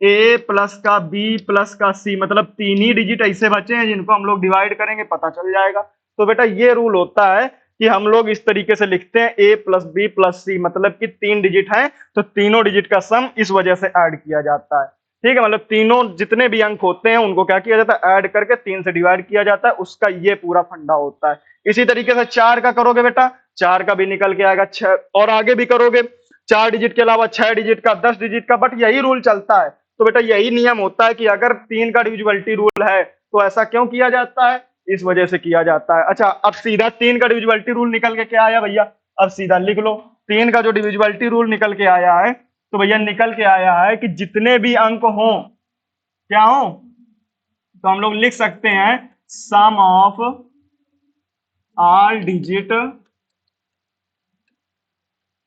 ए प्लस का बी प्लस का सी, मतलब 3 ही डिजिट ऐसे बचे हैं जिनको हम लोग डिवाइड करेंगे पता चल जाएगा। तो बेटा ये रूल होता है कि हम लोग इस तरीके से लिखते हैं a प्लस बी प्लस सी, मतलब कि 3 डिजिट है तो तीनों डिजिट का सम इस वजह से ऐड किया जाता है, ठीक है। मतलब तीनों जितने भी अंक होते हैं उनको क्या किया जाता है, ऐड करके 3 से डिवाइड किया जाता है, उसका ये पूरा फंडा होता है। इसी तरीके से 4 का करोगे बेटा, 4 का भी निकल के आएगा, 6 और आगे भी करोगे 4 डिजिट के अलावा 6 डिजिट का, 10 डिजिट का, बट यही रूल चलता है। तो बेटा यही नियम होता है कि अगर 3 का डिविजिबिलिटी रूल है तो ऐसा क्यों किया जाता है, इस वजह से किया जाता है। अच्छा, अब सीधा 3 का डिविजिबिलिटी रूल निकल के क्या आया भैया, अब सीधा लिख लो। 3 का जो डिविजिबिलिटी रूल निकल के आया है, तो भैया निकल के आया है कि जितने भी अंक हों, क्या हों, तो हम लोग लिख सकते हैं sum of all digit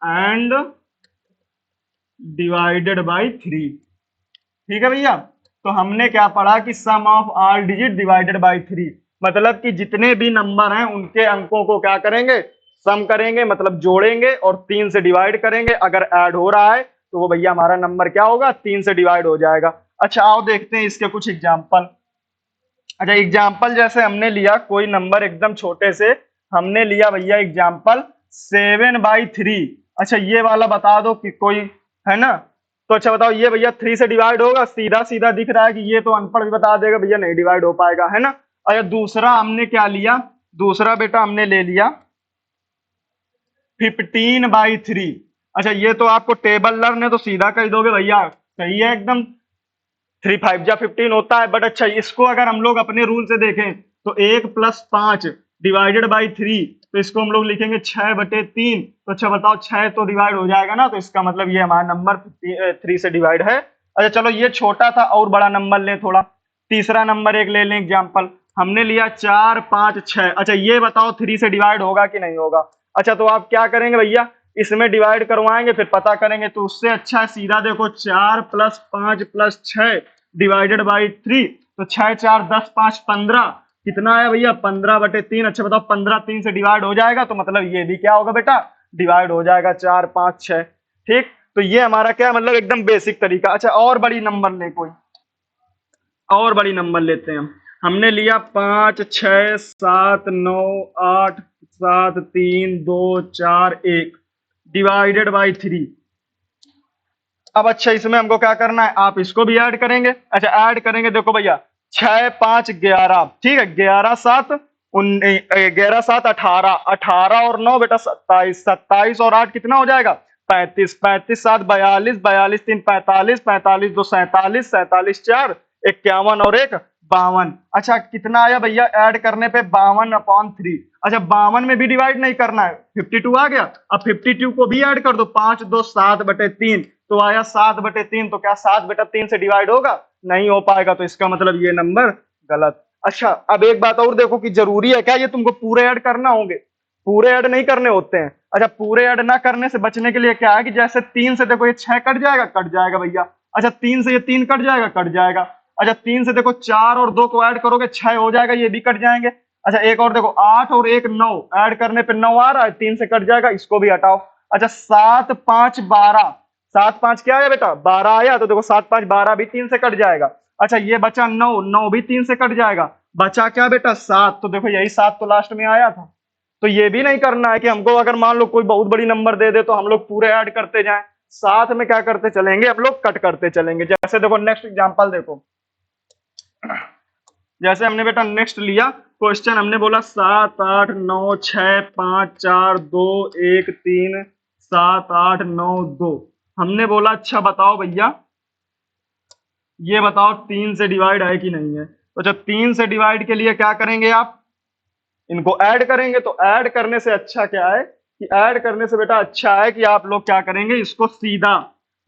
and divided by 3। ठीक है भैया, तो हमने क्या पढ़ा कि sum of all digit divided by 3, मतलब कि जितने भी नंबर हैं उनके अंकों को क्या करेंगे, सम करेंगे, मतलब जोड़ेंगे और 3 से डिवाइड करेंगे। अगर ऐड हो रहा है तो वो भैया हमारा नंबर क्या होगा, 3 से डिवाइड हो जाएगा। अच्छा आओ देखते हैं इसके कुछ एग्जाम्पल। अच्छा एग्जाम्पल जैसे हमने लिया कोई नंबर एकदम छोटे से, हमने लिया भैया एग्जाम्पल 7/3। अच्छा ये वाला बता दो कि कोई है ना, तो अच्छा बताओ ये भैया 3 से डिवाइड होगा, सीधा सीधा दिख रहा है कि ये तो अनपढ़ भी बता देगा भैया नहीं डिवाइड हो पाएगा, है ना। अच्छा दूसरा हमने क्या लिया, दूसरा बेटा हमने ले लिया 15/3। अच्छा ये तो आपको टेबल लर्न है तो सीधा कह दोगे भैया सही है एकदम, 3 5 जा 15 होता है। बट अच्छा इसको अगर हम लोग अपने रूल से देखें तो 1 + 5 डिवाइडेड बाई 3, तो इसको हम लोग लिखेंगे 6/3। तो अच्छा बताओ 6 तो डिवाइड हो जाएगा ना, तो इसका मतलब ये हमारा नंबर 3 से डिवाइड है। अच्छा चलो ये छोटा था, और बड़ा नंबर लें थोड़ा, तीसरा नंबर एक ले लें एग्जाम्पल, हमने लिया 4 5 6। अच्छा ये बताओ 3 से डिवाइड होगा कि नहीं होगा। अच्छा तो आप क्या करेंगे भैया, इसमें डिवाइड करवाएंगे फिर पता करेंगे, तो उससे अच्छा है सीधा देखो 4 + 5 + 6 डिवाइडेड बाई 3, तो 6 4 10 5 15, कितना आया भैया 15/3। अच्छा बताओ 15 3 से डिवाइड हो जाएगा, तो मतलब ये भी क्या होगा बेटा, डिवाइड हो जाएगा 4 5 6। ठीक, तो ये हमारा क्या मतलब एकदम बेसिक तरीका। अच्छा और बड़ी नंबर ले, कोई और बड़ी नंबर लेते हैं हम, हमने लिया 5 6 7 9 8 7 3 2 4 1 डिवाइडेड बाई 3। अब अच्छा इसमें हमको क्या करना है, आप इसको भी ऐड करेंगे। अच्छा ऐड करेंगे, देखो भैया 6 5 11, ठीक है 11 7 11 7 18, 18 और 9 बेटा 27, 27 और 8 कितना हो जाएगा 35, 35 7 42, 42 3 45, 45 2 47, 47 4 51 और 1 52। अच्छा कितना आया भैया ऐड करने पे 52/3। अच्छा 52 में भी डिवाइड नहीं करना है, 52 आ गया, अब 52 को भी ऐड कर दो, 5 2 7/3, तो आया 7/3। तो क्या 7/3 से डिवाइड होगा, नहीं हो पाएगा, तो इसका मतलब ये नंबर गलत। अच्छा अब एक बात और देखो कि जरूरी है क्या ये तुमको पूरे ऐड करना होंगे, पूरे ऐड नहीं करने होते हैं। अच्छा पूरे ऐड ना करने से बचने के लिए क्या है कि जैसे 3 से देखो ये 6 कट जाएगा भैया। अच्छा 3 से ये 3 कट जाएगा। अच्छा 3 से देखो 4 और 2 को ऐड करोगे 6 हो जाएगा, ये भी कट जाएंगे। अच्छा एक और देखो 8 और 1 9, ऐड करने पे 9 आ रहा है, 3 से कट जाएगा, इसको भी हटाओ। अच्छा 7 5 12, 7 5 क्या आया बेटा 12 आया, तो देखो 7 5 12 भी 3 से कट जाएगा। अच्छा ये बचा 9, 9 भी 3 से कट जाएगा, बचा क्या बेटा 7, तो देखो यही 7 तो लास्ट में आया था। तो ये भी नहीं करना है कि हमको अगर मान लो कोई बहुत बड़ी नंबर दे दे तो हम लोग पूरे ऐड करते जाएं, साथ में क्या करते चलेंगे हम लोग कट करते चलेंगे। जैसे देखो नेक्स्ट एग्जांपल देखो, जैसे हमने बेटा नेक्स्ट लिया क्वेश्चन, हमने बोला 7 8 9 6 5 4 2 1 3 7 8 9 2। हमने बोला अच्छा बताओ भैया ये बताओ 3 से डिवाइड है कि नहीं है। तो जब 3 से डिवाइड के लिए क्या करेंगे आप, इनको ऐड करेंगे। तो ऐड करने से अच्छा क्या है कि ऐड करने से बेटा अच्छा है कि आप लोग क्या करेंगे, इसको सीधा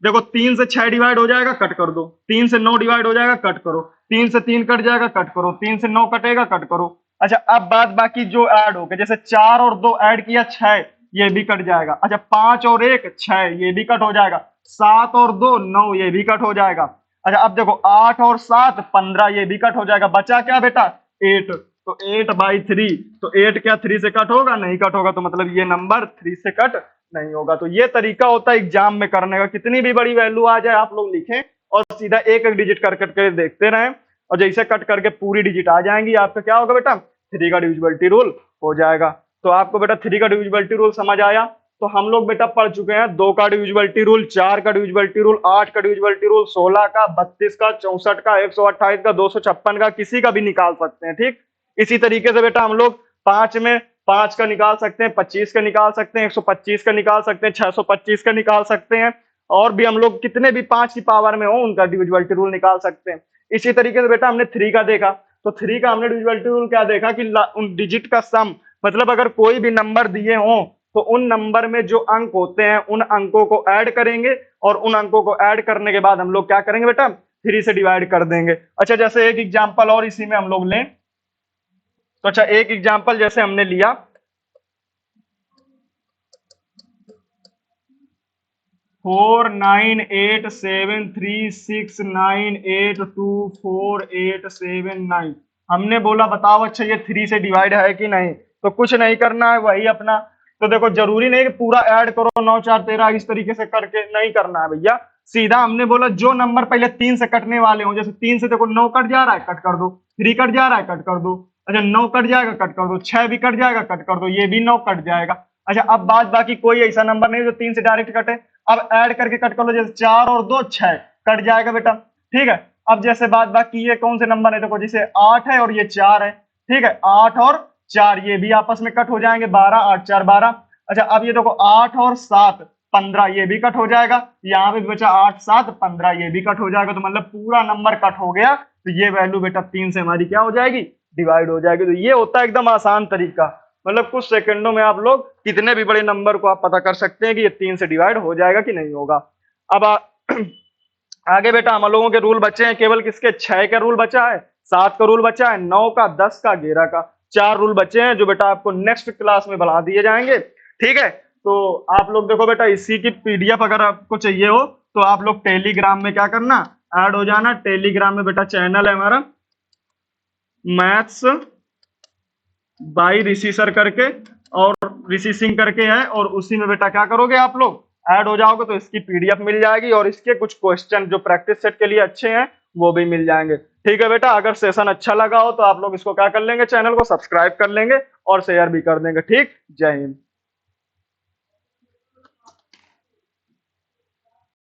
देखो 3 से 6 डिवाइड हो जाएगा कट कर दो, 3 से 9 डिवाइड हो जाएगा कट करो, 3 से 3 कट जाएगा कट करो, 3 से 9 कटेगा कट करो। अच्छा अब बाद बाकी जो ऐड हो गए, जैसे 4 और 2 ऐड किया 6, ये भी कट जाएगा। अच्छा 5 और 1 6, ये भी कट हो जाएगा, 7 और 2 9, ये भी कट हो जाएगा। अच्छा अब देखो 8 और 7 15, ये भी कट हो जाएगा, बचा क्या बेटा 8, तो 8/3, तो 8 क्या 3 से कट होगा, नहीं कट होगा, तो मतलब ये नंबर 3 से कट नहीं होगा। तो ये तरीका होता है एग्जाम में करने का, कितनी भी बड़ी वैल्यू आ जाए आप लोग लिखें और सीधा एक एक डिजिट कर करके देखते रहें, और जैसे कट करके पूरी डिजिट आ जाएंगी आपका क्या होगा बेटा 3 का डिविजिबिलिटी रूल हो जाएगा। तो आपको बेटा 3 का डिविजिबिलिटी रूल समझ आया। तो हम लोग बेटा पढ़ चुके हैं 2 का डिविजिबिलिटी रूल, 4 का डिविजिबिलिटी रूल, 8 का डिविजिबिलिटी रूल, 16 का, 32 का, 64 का, 128 का, 256 का, किसी का भी निकाल सकते हैं। ठीक, इसी तरीके से बेटा हम लोग 5 में 5 का निकाल सकते हैं, 25 का निकाल सकते हैं, 125 का निकाल सकते हैं, 625 का निकाल सकते हैं, और भी हम लोग कितने भी 5 की पावर में हो उनका डिविजिबिलिटी रूल निकाल सकते हैं। इसी तरीके से बेटा हमने 3 का देखा, तो 3 का हमने डिविजिबिलिटी रूल क्या देखा कि उन डिजिट का सम, मतलब अगर कोई भी नंबर दिए हों तो उन नंबर में जो अंक होते हैं उन अंकों को ऐड करेंगे, और उन अंकों को ऐड करने के बाद हम लोग क्या करेंगे बेटा, 3 से डिवाइड कर देंगे। अच्छा, जैसे एक एग्जांपल और इसी में हम लोग लें, तो अच्छा एक एग्जांपल जैसे हमने लिया 498736982487 हमने बोला बताओ अच्छा ये 3 से डिवाइड है कि नहीं, तो कुछ नहीं करना है, वही अपना, तो देखो जरूरी नहीं कि पूरा ऐड करो 9 4 13 इस तरीके से करके नहीं करना है भैया। सीधा हमने बोला जो नंबर पहले 3 से कटने वाले हो, जैसे 3 से देखो 9 कट जा रहा है कट कर दो, 3 कट जा रहा है कट कर दो, अच्छा 9 कट जाएगा कट कर दो, 6 भी कट जाएगा कट कर दो, ये भी 9 कट जाएगा। अच्छा अब बाद बाकी कोई ऐसा नंबर नहीं जो 3 से डायरेक्ट कटे, अब ऐड करके कट कर लो, जैसे 4 और 2 6 कट जाएगा बेटा, ठीक है। अब जैसे बाद बाकी ये कौन से नंबर है, देखो जैसे 8 है और ये 4 है, ठीक है, 8 और 4 ये भी आपस में कट हो जाएंगे, 12 8 4 12। अच्छा अब ये देखो 8 और 7 15 ये भी कट हो जाएगा, यहाँ पे बचा 8 7 15 ये भी कट हो जाएगा, तो मतलब पूरा नंबर कट हो गया, तो ये वैल्यू बेटा 3 से हमारी क्या हो जाएगी, डिवाइड हो जाएगी। तो ये होता है एकदम आसान तरीका, मतलब कुछ सेकंडों में आप लोग कितने भी बड़े नंबर को आप पता कर सकते हैं कि ये 3 से डिवाइड हो जाएगा कि नहीं होगा। अब आगे बेटा हम लोगों के रूल बचे हैं केवल किसके, 6 का रूल बचा है, 7 का रूल बचा है, 9 का, 10 का, 11 का, 4 रूल बचे हैं जो बेटा आपको नेक्स्ट क्लास में बढ़ा दिए जाएंगे, ठीक है। तो आप लोग देखो बेटा इसी की पीडीएफ अगर आपको चाहिए हो तो आप लोग टेलीग्राम में क्या करना, ऐड हो जाना। टेलीग्राम में बेटा चैनल है हमारा मैथ्स बाई ऋषि सर करके, और ऋषि सिंह करके है, और उसी में बेटा क्या करोगे आप लोग ऐड हो जाओगे तो इसकी पीडीएफ मिल जाएगी, और इसके कुछ क्वेश्चन जो प्रैक्टिस सेट के लिए अच्छे हैं वो भी मिल जाएंगे, ठीक है बेटा। अगर सेशन अच्छा लगा हो तो आप लोग इसको क्या कर लेंगे, चैनल को सब्सक्राइब कर लेंगे और शेयर भी कर देंगे, ठीक। जय हिंद।